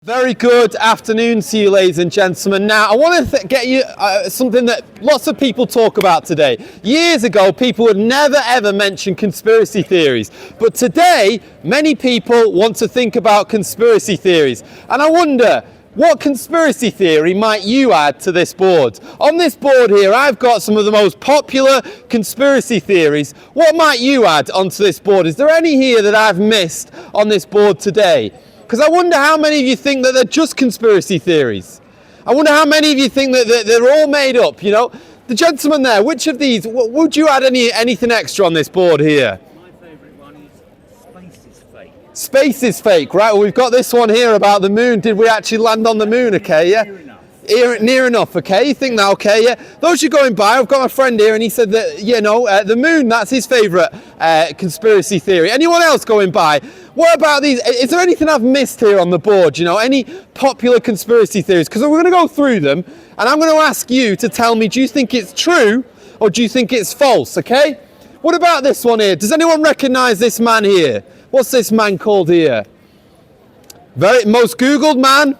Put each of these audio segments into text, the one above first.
Very good afternoon to you, ladies and gentlemen. Now, I want to get you something that lots of people talk about today. Years ago, people would never ever mention conspiracy theories. But today, many people want to think about conspiracy theories. And I wonder, what conspiracy theory might you add to this board? On this board here, I've got some of the most popular conspiracy theories. What might you add onto this board? Is there any here that I've missed on this board today? Because I wonder how many of you think that they're just conspiracy theories. I wonder how many of you think that they're all made up, you know. The gentleman there, which of these, would you add anything extra on this board here? My favourite one is space is fake. Space is fake, right? Well, we've got this one here about the moon. Did we actually land on the moon, okay, yeah? Near enough, okay? You think that, okay, yeah? Those you're going by, I've got my friend here and he said that, you know, the moon, that's his favourite conspiracy theory. Anyone else going by? What about these? Is there anything I've missed here on the board, you know? Any popular conspiracy theories? Because we're going to go through them and I'm going to ask you to tell me, do you think it's true or do you think it's false, okay? What about this one here? Does anyone recognise this man here? What's this man called here? Most Googled man?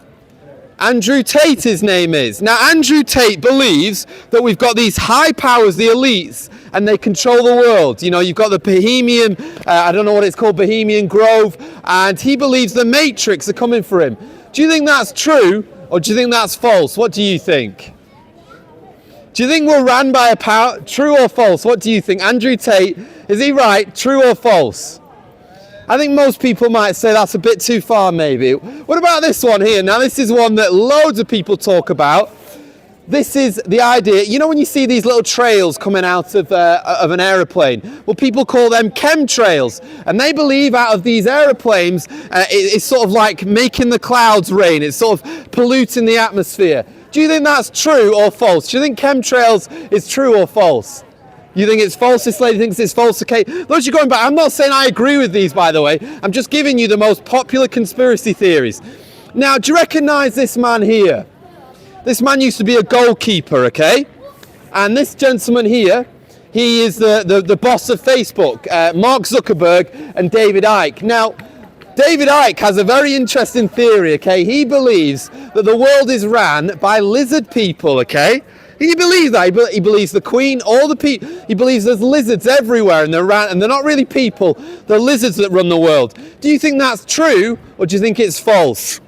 Andrew Tate, his name is. Now, Andrew Tate believes that we've got these high powers, the elites, and they control the world. You know, you've got the Bohemian, I don't know what it's called, Bohemian Grove, and he believes the Matrix are coming for him. Do you think that's true, or do you think that's false? What do you think? Do you think we're ran by a power? True or false? What do you think? Andrew Tate, is he right? True or false? I think most people might say that's a bit too far, maybe. What about this one here? Now, this is one that loads of people talk about. This is the idea, you know, when you see these little trails coming out of an aeroplane, well, people call them chemtrails. And they believe out of these aeroplanes, it's sort of like making the clouds rain. It's sort of polluting the atmosphere. Do you think that's true or false? Do you think chemtrails is true or false? You think it's false? This lady thinks it's false. Okay, those you're going back. I'm not saying I agree with these, by the way. I'm just giving you the most popular conspiracy theories. Now, do you recognise this man here? This man used to be a goalkeeper, okay? And this gentleman here, he is the boss of Facebook, Mark Zuckerberg and David Icke. Now, David Icke has a very interesting theory, okay? He believes that the world is ran by lizard people, okay? He believes that. He believes the Queen, all the people. He believes there's lizards everywhere, and they're not really people. They're lizards that run the world. Do you think that's true, or do you think it's false?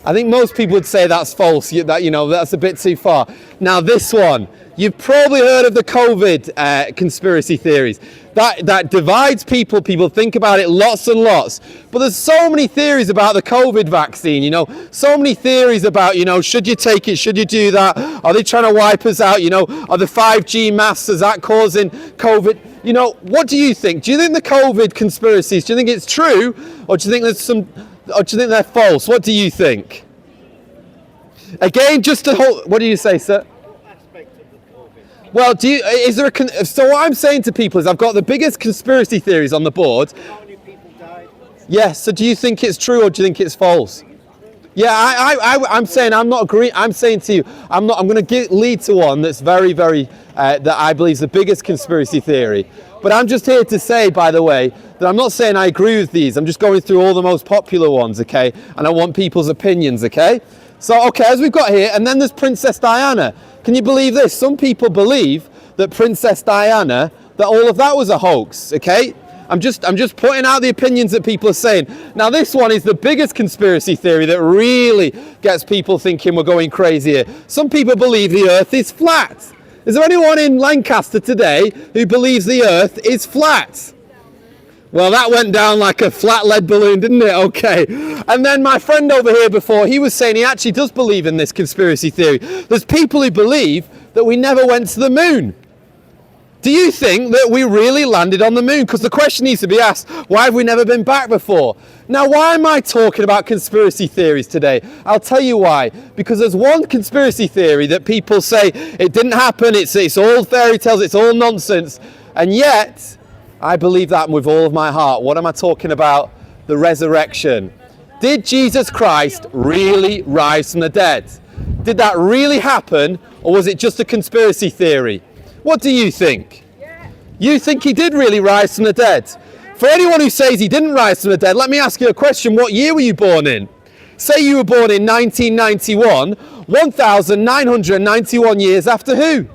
I think most people would say that's false. That, you know, that's a bit too far. Now, this one, you've probably heard of the COVID conspiracy theories. That divides people. People think about it lots and lots. But there's so many theories about the COVID vaccine, you know. So many theories about, you know, should you take it? Should you do that? Are they trying to wipe us out? You know, are the 5G masks, is that causing COVID? You know, what do you think? Do you think the COVID conspiracies, do you think it's true? Or do you think there's some, or do you think they're false? What do you think? Again, just to hold, what do you say, sir? Well, so what I'm saying to people is I've got the biggest conspiracy theories on the board. How many people died? Yes, so do you think it's true or do you think it's false? Yeah, I'm saying I'm not agreeing. I'm saying to you, I'm going to lead to one that's very, very, that I believe is the biggest conspiracy theory. But I'm just here to say, by the way, that I'm not saying I agree with these. I'm just going through all the most popular ones, okay? And I want people's opinions, okay? So, okay, as we've got here, and then there's Princess Diana. Can you believe this? Some people believe that Princess Diana, that all of that was a hoax, okay? I'm just pointing out the opinions that people are saying. Now, this one is the biggest conspiracy theory that really gets people thinking we're going crazy here. Some people believe the Earth is flat. Is there anyone in Lancaster today who believes the Earth is flat? Well, that went down like a flat lead balloon, didn't it? Okay. And then my friend over here before, he was saying he actually does believe in this conspiracy theory. There's people who believe that we never went to the moon. Do you think that we really landed on the moon? Because the question needs to be asked, why have we never been back before? Now, why am I talking about conspiracy theories today? I'll tell you why. Because there's one conspiracy theory that people say it didn't happen, it's all fairy tales, it's all nonsense. And yet, I believe that with all of my heart. What am I talking about? The resurrection. Did Jesus Christ really rise from the dead? Did that really happen, or was it just a conspiracy theory? What do you think? You think he did really rise from the dead? For anyone who says he didn't rise from the dead, let me ask you a question. What year were you born in? Say you were born in 1991, 1,991 years after who?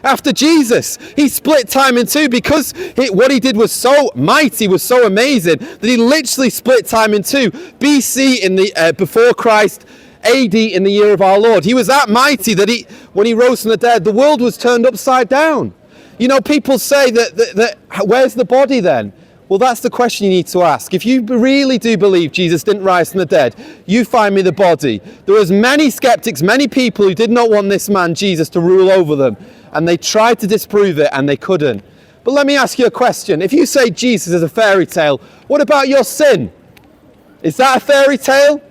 After Jesus. He split time in two because what he did was so mighty, was so amazing, that he literally split time in two. BC in the before Christ, AD in the year of our Lord. He was that mighty that when he rose from the dead, the world was turned upside down. You know, people say that where's the body then? Well, that's the question you need to ask. If you really do believe Jesus didn't rise from the dead, you find me the body. There was many skeptics, many people who did not want this man, Jesus, to rule over them. And they tried to disprove it and they couldn't. But let me ask you a question. If you say Jesus is a fairy tale, what about your sin? Is that a fairy tale?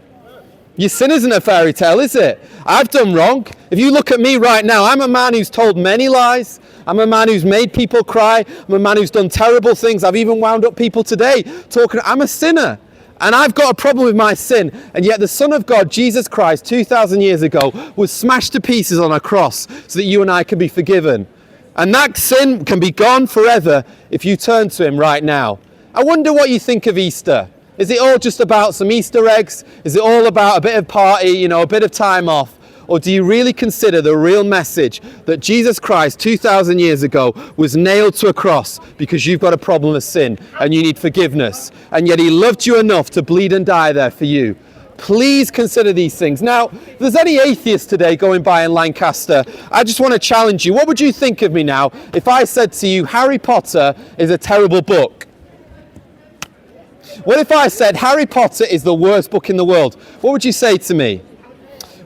Your sin isn't a fairy tale, is it? I've done wrong. If you look at me right now, I'm a man who's told many lies. I'm a man who's made people cry. I'm a man who's done terrible things. I've even wound up people today talking. I'm a sinner. And I've got a problem with my sin. And yet the Son of God, Jesus Christ, 2,000 years ago, was smashed to pieces on a cross so that you and I can be forgiven. And that sin can be gone forever if you turn to him right now. I wonder what you think of Easter. Is it all just about some Easter eggs? Is it all about a bit of party, a bit of time off? Or do you really consider the real message that Jesus Christ 2,000 years ago was nailed to a cross because you've got a problem of sin and you need forgiveness, and yet he loved you enough to bleed and die there for you? Please consider these things. Now, if there's any atheists today going by in Lancaster, I just want to challenge you. What would you think of me now if I said to you, Harry Potter is a terrible book? What if I said Harry Potter is the worst book in the world? What would you say to me?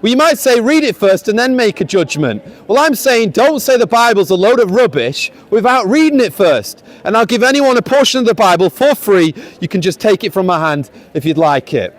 Well, you might say, read it first and then make a judgment. Well, I'm saying don't say the Bible's a load of rubbish without reading it first. And I'll give anyone a portion of the Bible for free. You can just take it from my hand if you'd like it.